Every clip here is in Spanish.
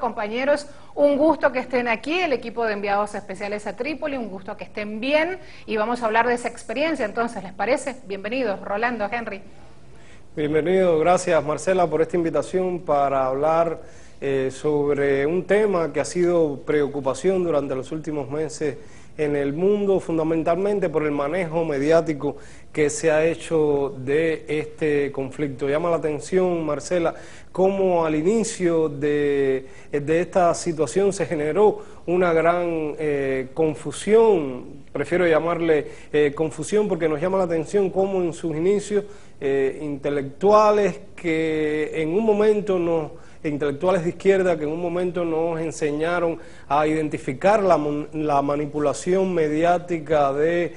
Compañeros, un gusto que estén aquí, el equipo de enviados especiales a Trípoli, un gusto que estén bien y vamos a hablar de esa experiencia. Entonces, ¿les parece? Bienvenidos, Rolando, Henry. Bienvenido, gracias Marcela por esta invitación para hablar sobre un tema que ha sido preocupación durante los últimos meses en el mundo, fundamentalmente por el manejo mediático que se ha hecho de este conflicto. Llama la atención, Marcela, cómo al inicio de esta situación se generó una gran confusión, prefiero llamarle confusión porque nos llama la atención cómo en sus inicios intelectuales que en un momento intelectuales de izquierda que en un momento nos enseñaron a identificar la manipulación mediática de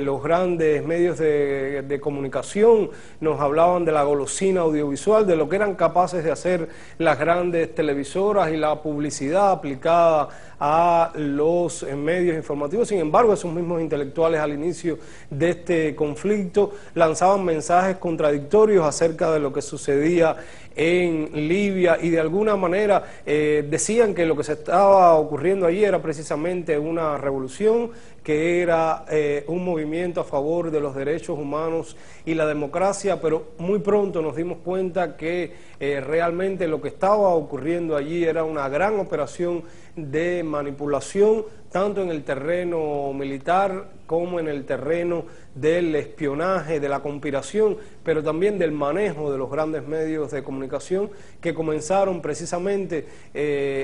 los grandes medios de comunicación, nos hablaban de la golosina audiovisual, de lo que eran capaces de hacer las grandes televisoras y la publicidad aplicada a los medios informativos. Sin embargo, esos mismos intelectuales al inicio de este conflicto lanzaban mensajes contradictorios acerca de lo que sucedía en Libia y de alguna manera decían que lo que se estaba ocurriendo allí era precisamente una revolución, que era un movimiento a favor de los derechos humanos y la democracia, pero muy pronto nos dimos cuenta que realmente lo que estaba ocurriendo allí era una gran operación de manipulación, tanto en el terreno militar como en el terreno del espionaje, de la conspiración, pero también del manejo de los grandes medios de comunicación que comenzaron precisamente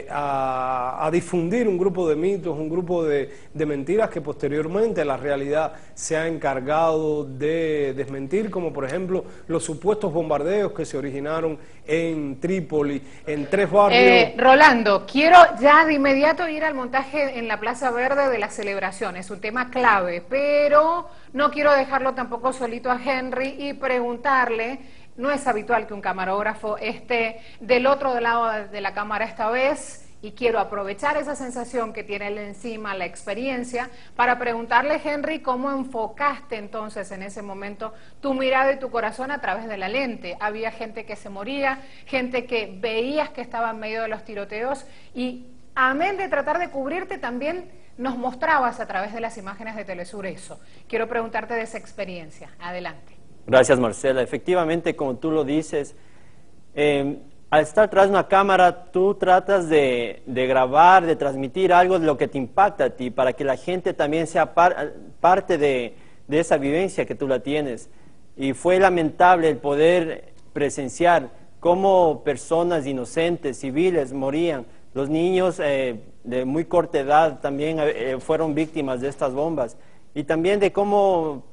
a difundir un grupo de mitos, un grupo de mentiras que posteriormente la realidad se ha encargado de desmentir, como por ejemplo los supuestos bombardeos que se originaron en Trípoli, en 3 barrios. Rolando, quiero ya de inmediato ir al montaje en la Plaza Verde de la celebración, es un tema clave, pero no quiero dejarlo tampoco solito a Henry y preguntarle, no es habitual que un camarógrafo esté del otro lado de la cámara esta vez, y quiero aprovechar esa sensación que tiene él encima, la experiencia, para preguntarle, Henry, cómo enfocaste entonces en ese momento tu mirada y tu corazón a través de la lente. Había gente que se moría, gente que veías que estaba en medio de los tiroteos y, amén de tratar de cubrirte, también nos mostrabas a través de las imágenes de Telesur eso. Quiero preguntarte de esa experiencia. Adelante. Gracias, Marcela. Efectivamente, como tú lo dices, al estar tras una cámara, tú tratas de grabar, de transmitir algo de lo que te impacta a ti, para que la gente también sea parte de esa vivencia que tú la tienes. Y fue lamentable el poder presenciar cómo personas inocentes, civiles, morían. Los niños de muy corta edad también fueron víctimas de estas bombas. Y también de cómo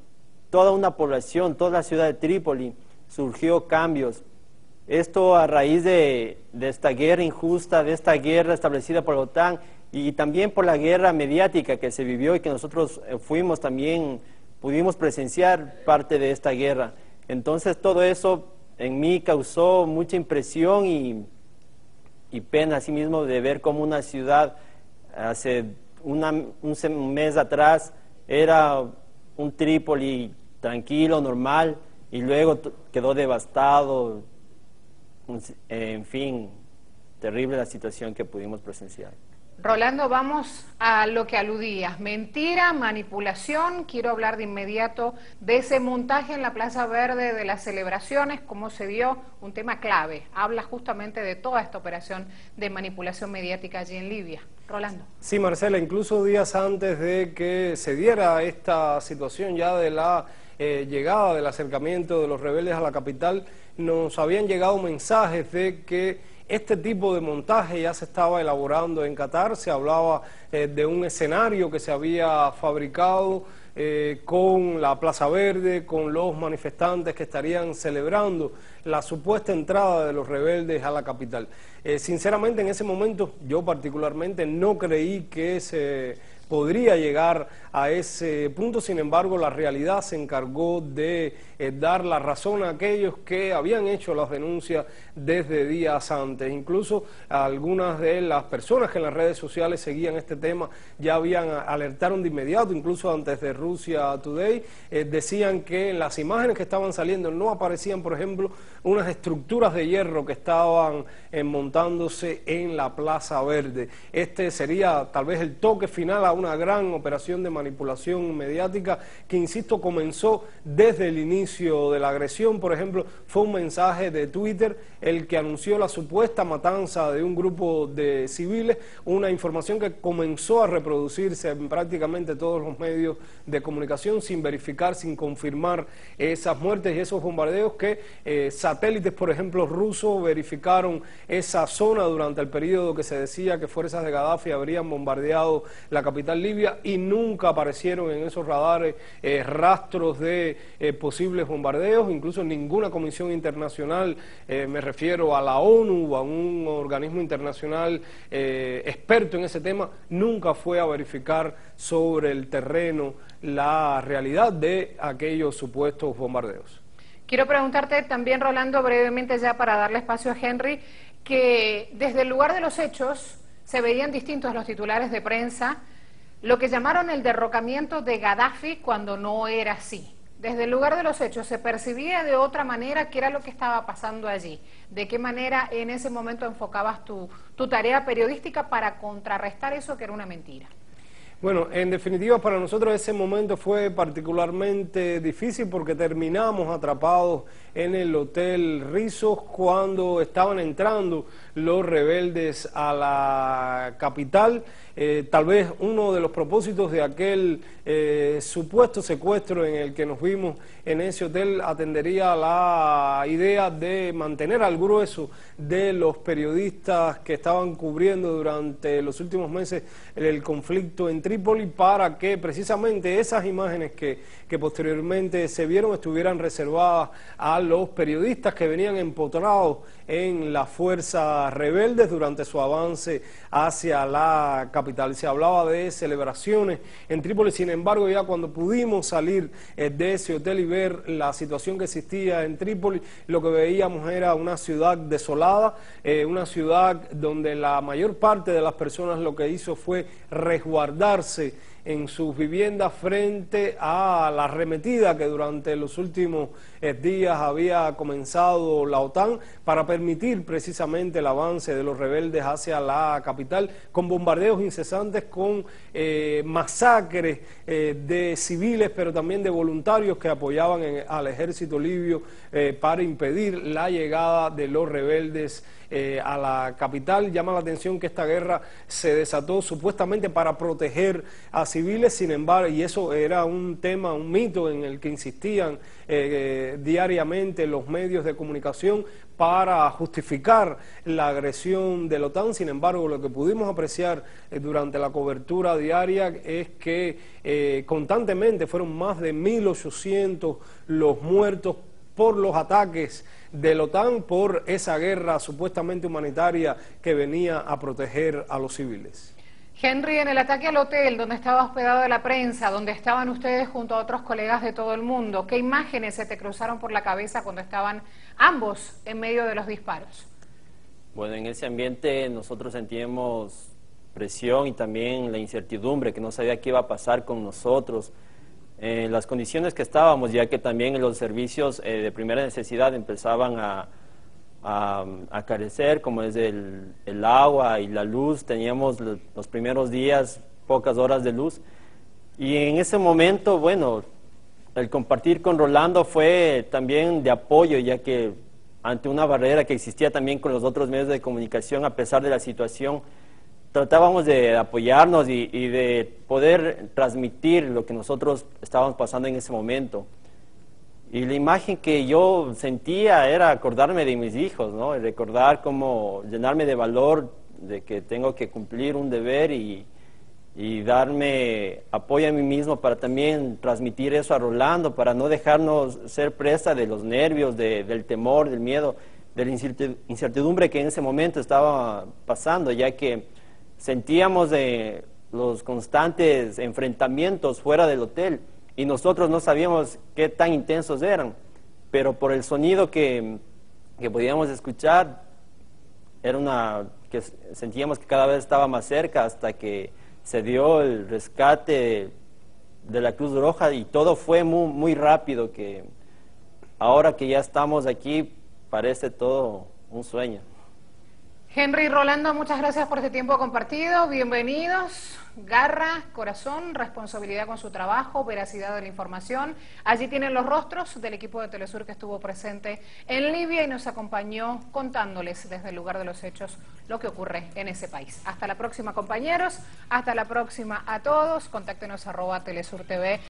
toda una población, toda la ciudad de Trípoli, surgió cambios. Esto a raíz de esta guerra injusta, de esta guerra establecida por la OTAN y también por la guerra mediática que se vivió y que nosotros pudimos presenciar parte de esta guerra. Entonces todo eso en mí causó mucha impresión y pena asimismo de ver cómo una ciudad hace un mes atrás era un Trípoli tranquilo, normal, y luego quedó devastado. En fin, terrible la situación que pudimos presenciar. Rolando, vamos a lo que aludías, mentira, manipulación. Quiero hablar de inmediato de ese montaje en la Plaza Verde de las celebraciones, cómo se dio, un tema clave. Habla justamente de toda esta operación de manipulación mediática allí en Libia. Rolando. Sí, Marcela, incluso días antes de que se diera esta situación ya de la llegada del acercamiento de los rebeldes a la capital, nos habían llegado mensajes de que este tipo de montaje ya se estaba elaborando en Qatar. Se hablaba de un escenario que se había fabricado con la Plaza Verde, con los manifestantes que estarían celebrando la supuesta entrada de los rebeldes a la capital. Sinceramente, en ese momento, yo particularmente no creí que se podría llegar a ese punto. Sin embargo, la realidad se encargó de dar la razón a aquellos que habían hecho las denuncias desde días antes. Incluso algunas de las personas que en las redes sociales seguían este tema ya alertaron de inmediato, incluso antes de Russia Today, decían que en las imágenes que estaban saliendo no aparecían, por ejemplo, unas estructuras de hierro que estaban montándose en la Plaza Verde. Este sería tal vez el toque final a una gran operación de manipulación mediática que, insisto, comenzó desde el inicio de la agresión. Por ejemplo, fue un mensaje de Twitter el que anunció la supuesta matanza de un grupo de civiles, una información que comenzó a reproducirse en prácticamente todos los medios de comunicación sin verificar, sin confirmar esas muertes y esos bombardeos que satélites, por ejemplo, rusos verificaron esa zona durante el periodo que se decía que fuerzas de Gaddafi habrían bombardeado la capital libia, y nunca aparecieron en esos radares rastros de posibles bombardeos. Incluso ninguna comisión internacional, me refiero a la ONU o a un organismo internacional experto en ese tema, nunca fue a verificar sobre el terreno la realidad de aquellos supuestos bombardeos. Quiero preguntarte también, Rolando, brevemente ya para darle espacio a Henry, que desde el lugar de los hechos se veían distintos los titulares de prensa, lo que llamaron el derrocamiento de Gaddafi cuando no era así. Desde el lugar de los hechos se percibía de otra manera qué era lo que estaba pasando allí. ¿De qué manera en ese momento enfocabas tu tarea periodística para contrarrestar eso que era una mentira? Bueno, en definitiva para nosotros ese momento fue particularmente difícil porque terminamos atrapados en el Hotel Rizos cuando estaban entrando los rebeldes a la capital. Tal vez uno de los propósitos de aquel supuesto secuestro en el que nos vimos en ese hotel atendería a la idea de mantener al grueso de los periodistas que estaban cubriendo durante los últimos meses el conflicto en Trípoli, para que precisamente esas imágenes que posteriormente se vieron estuvieran reservadas a los periodistas que venían empotrados en las fuerzas rebeldes durante su avance hacia la capital. Se hablaba de celebraciones en Trípoli. Sin embargo, ya cuando pudimos salir de ese hotel y ver la situación que existía en Trípoli, lo que veíamos era una ciudad desolada, una ciudad donde la mayor parte de las personas lo que hizo fue resguardarse en sus viviendas frente a la arremetida que durante los últimos días había comenzado la OTAN para permitir precisamente el avance de los rebeldes hacia la capital, con bombardeos incesantes, con masacres de civiles, pero también de voluntarios que apoyaban al ejército libio para impedir la llegada de los rebeldes a la capital. Llama la atención que esta guerra se desató supuestamente para proteger a civiles, sin embargo, y eso era un tema, un mito en el que insistían diariamente los medios de comunicación para justificar la agresión de la OTAN. Sin embargo, lo que pudimos apreciar durante la cobertura diaria es que constantemente fueron más de 1.800 los muertos por los ataques de la OTAN, por esa guerra supuestamente humanitaria que venía a proteger a los civiles. Henry, en el ataque al hotel donde estaba hospedado la prensa, donde estaban ustedes junto a otros colegas de todo el mundo, ¿qué imágenes se te cruzaron por la cabeza cuando estaban ambos en medio de los disparos? Bueno, en ese ambiente nosotros sentíamos presión y también la incertidumbre, que no sabía qué iba a pasar con nosotros. Las condiciones que estábamos, ya que también los servicios de primera necesidad empezaban a carecer, como es el agua y la luz. Teníamos los primeros días pocas horas de luz, y en ese momento, bueno, el compartir con Rolando fue también de apoyo, ya que ante una barrera que existía también con los otros medios de comunicación, a pesar de la situación, tratábamos de apoyarnos y de poder transmitir lo que nosotros estábamos pasando en ese momento. Y la imagen que yo sentía era acordarme de mis hijos, ¿no? Recordar cómo llenarme de valor, de que tengo que cumplir un deber y darme apoyo a mí mismo para también transmitir eso a Rolando, para no dejarnos ser presa de los nervios, del temor, del miedo, de la incertidumbre que en ese momento estaba pasando, ya que sentíamos los constantes enfrentamientos fuera del hotel y nosotros no sabíamos qué tan intensos eran, pero por el sonido que podíamos escuchar, que sentíamos que cada vez estaba más cerca hasta que se dio el rescate de la Cruz Roja y todo fue muy, muy rápido, que ahora que ya estamos aquí parece todo un sueño. Henry, Rolando, muchas gracias por este tiempo compartido, bienvenidos. Garra, corazón, responsabilidad con su trabajo, veracidad de la información. Allí tienen los rostros del equipo de Telesur que estuvo presente en Libia y nos acompañó contándoles desde el lugar de los hechos lo que ocurre en ese país. Hasta la próxima, compañeros, hasta la próxima a todos, contáctenos @Telesur TV.